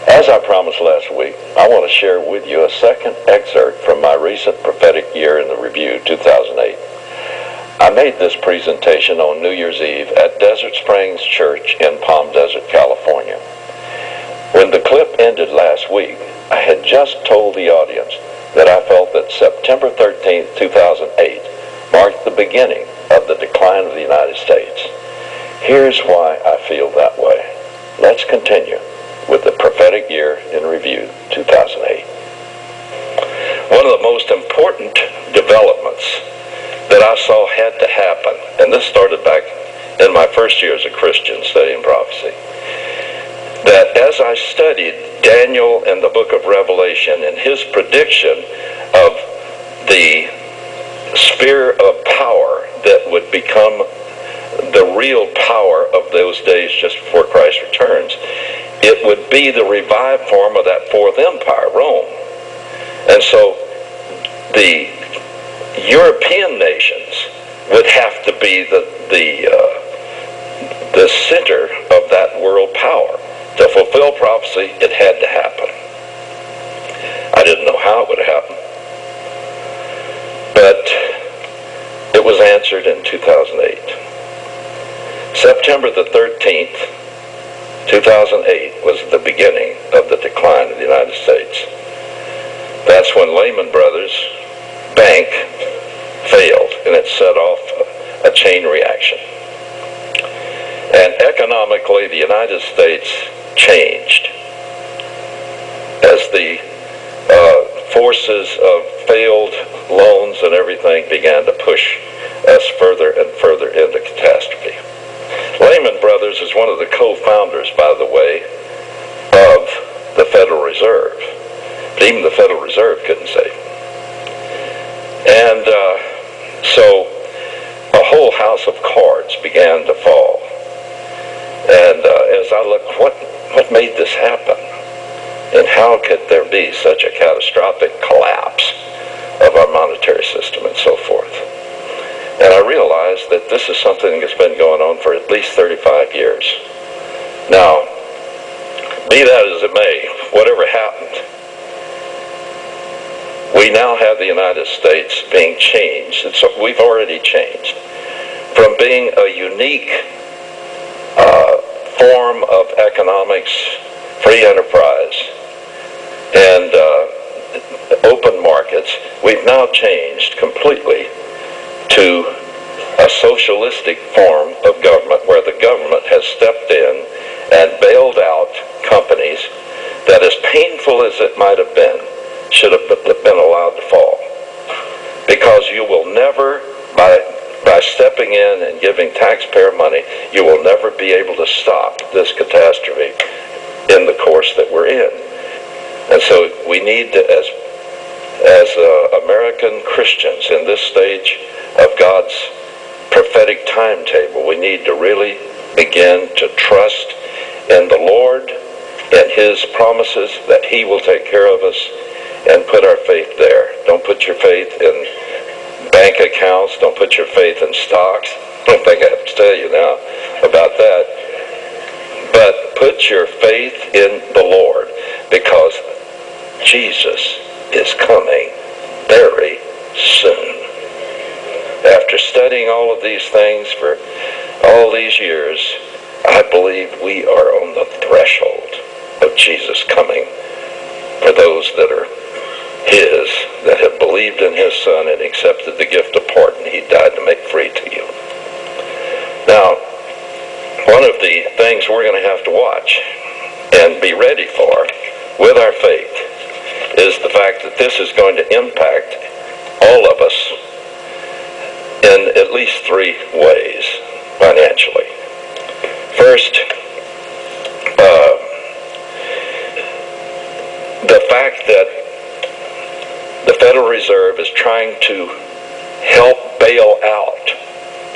As I promised last week, I want to share with you a second excerpt from my recent prophetic year in the review, 2008. I made this presentation on New Year's Eve at Desert Springs Church in Palm Desert, California. When the clip ended last week, I had just told the audience that I felt that September 13th, 2008 marked the beginning of the decline of the United States. Here's why I feel that way. Let's continue with the prophetic year in review, 2008. One of the most important developments that I saw had to happen, and this started back in my first year as a Christian studying prophecy, that as I studied Daniel and the book of Revelation and his prediction of the sphere of power that would become the real power of those days just before Christ returns, it would be the revived form of that fourth empire, Rome. And so the European nations would have to be the center of that world power. To fulfill prophecy, it had to happen. I didn't know how it would happen, but it was answered in 2008. September the 13th, 2008 was the beginning of the decline of the United States. That's when Lehman Brothers Bank failed, and it set off a chain reaction. And economically, the United States changed as the forces of failed loans and everything began to push us further and further into catastrophe. Lehman Brothers is one of the co-founders, by the way, of the Federal Reserve. But even the Federal Reserve couldn't save it. And so a whole house of cards began to fall. And as I looked, what made this happen? And how could there be such a catastrophic collapse of our monetary system and so forth? And I realized that this is something that's been going on for at least 35 years. Now, be that as it may, whatever happened, we now have the United States being changed. We've already changed from being a unique form of economics, free enterprise, and open markets. We've now changed completely to a socialistic form of government where the government has stepped in and bailed out companies that, as painful as it might have been, should have been allowed to fall. Because you will never, by stepping in and giving taxpayer money, you will never be able to stop this catastrophe in the course that we're in. And so we need to, as American Christians in this stage of God's prophetic timetable, we need to really begin to trust in the Lord and His promises that He will take care of us, and put our faith there. Don't put your faith in bank accounts. Don't put your faith in stocks. I don't think I have to tell you now about that. But put your faith in the Lord, because Jesus is coming very soon. After studying all of these things for all these years, I believe we are on the threshold of Jesus coming for those that are His, that have believed in His Son and accepted the gift of pardon He died to make free to you. Now, one of the things we're going to have to watch and be ready for with our faith is the fact that this is going to impact all of us in at least three ways financially. First, the fact that the Federal Reserve is trying to help bail out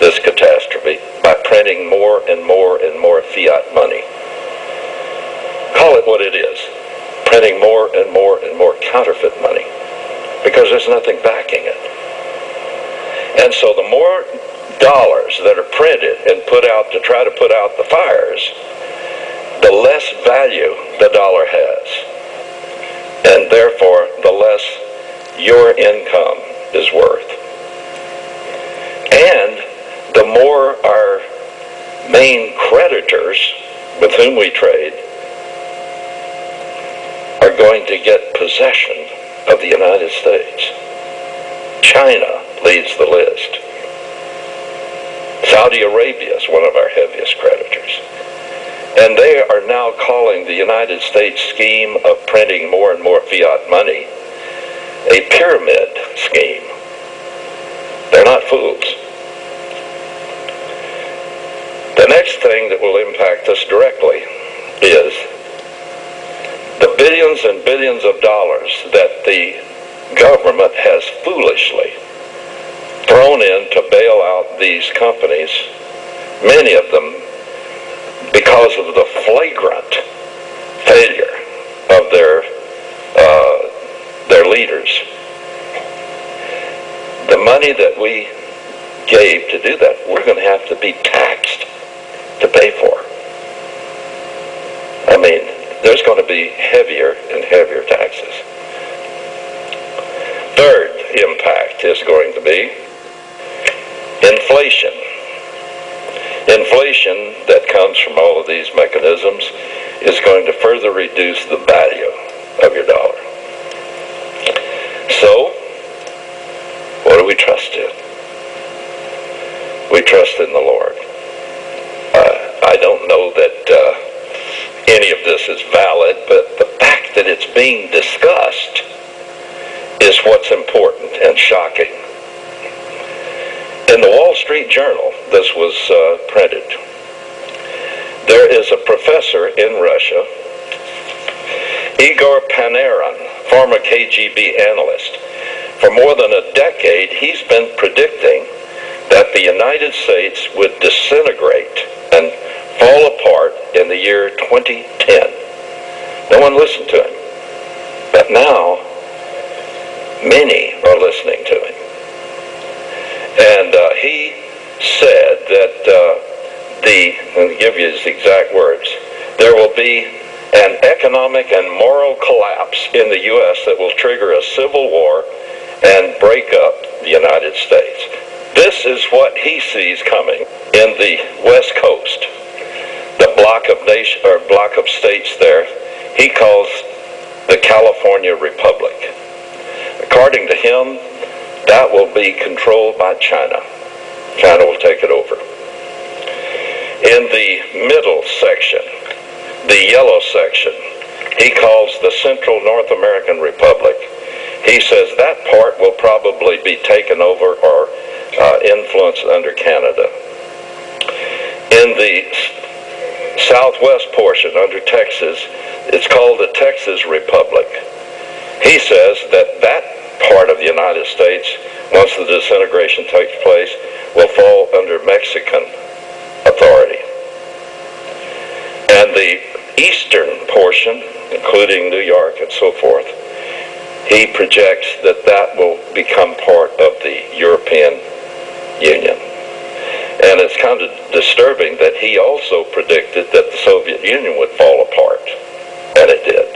this catastrophe by printing more and more and more fiat money. Call it what it is. Printing more and more and more counterfeit money, because there's nothing backing it. And so the more dollars that are printed and put out to try to put out the fires, the less value the dollar has. your income is worth. And the more our main creditors with whom we trade are going to get possession of the United States. China leads the list. Saudi Arabia is one of our heaviest creditors. And they are now calling the United States scheme of printing more and more fiat money a pyramid scheme. They're not fools. The next thing that will impact us directly is the billions and billions of dollars that the government has foolishly thrown in to bail out these companies, many of them because of the flagrant failure of their leaders. The money that we gave to do that, we're going to have to be taxed to pay for. I mean, there's going to be heavier and heavier taxes. Third impact is going to be inflation. Inflation that comes from all of these mechanisms is going to further reduce the value of your dollar. So, what do we trust in? We trust in the Lord. I don't know that any of this is valid, but the fact that it's being discussed is what's important and shocking. In the Wall Street Journal, this was printed. There is a professor in Russia, Igor Panarin, former KGB analyst. For more than a decade, he's been predicting that the United States would disintegrate and fall apart in the year 2010. No one listened to him. But now, many are listening to him. And he said that let me give you his exact words, there will be an economic and moral collapse in the U.S. that will trigger a civil war and break up the United States. This is what he sees coming in the West Coast, the block of states there. He calls the California Republic. According to him, that will be controlled by China. China will take it over. In the middle section, the yellow section, he calls the Central North American Republic. He says that part will probably be taken over or influenced under Canada. In the southwest portion under Texas, it's called the Texas Republic. He says that that part of the United States, once the disintegration takes place, will fall under Mexican authority. And the eastern portion, including New York and so forth, he projects that that will become part of the European Union. And it's kind of disturbing that he also predicted that the Soviet Union would fall apart, and it did.